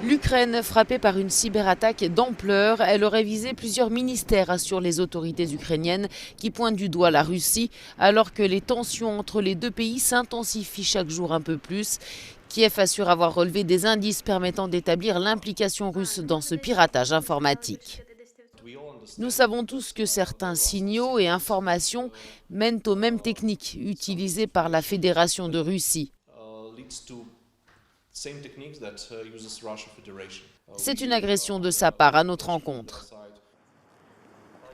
L'Ukraine, frappée par une cyberattaque d'ampleur, elle aurait visé plusieurs ministères, assurent les autorités ukrainiennes, qui pointent du doigt la Russie, alors que les tensions entre les deux pays s'intensifient chaque jour un peu plus. Kiev assure avoir relevé des indices permettant d'établir l'implication russe dans ce piratage informatique. Nous savons tous que certains signaux et informations mènent aux mêmes techniques utilisées par la Fédération de Russie. C'est une agression de sa part à notre encontre.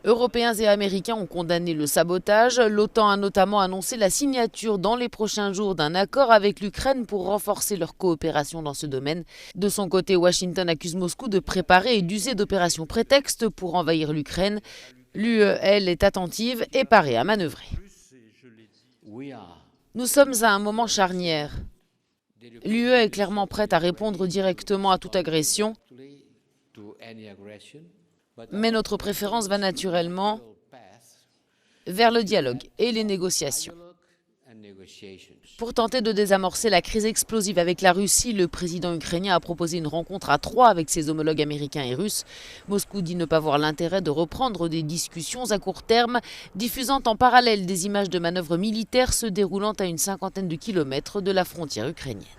Européens et Américains ont condamné le sabotage. L'OTAN a notamment annoncé la signature dans les prochains jours d'un accord avec l'Ukraine pour renforcer leur coopération dans ce domaine. De son côté, Washington accuse Moscou de préparer et d'user d'opérations prétextes pour envahir l'Ukraine. L'UE, elle, est attentive et parée à manœuvrer. Nous sommes à un moment charnière. L'UE est clairement prête à répondre directement à toute agression, mais notre préférence va naturellement vers le dialogue et les négociations. Pour tenter de désamorcer la crise explosive avec la Russie, le président ukrainien a proposé une rencontre à trois avec ses homologues américains et russes. Moscou dit ne pas voir l'intérêt de reprendre des discussions à court terme, diffusant en parallèle des images de manœuvres militaires se déroulant à une cinquantaine de kilomètres de la frontière ukrainienne.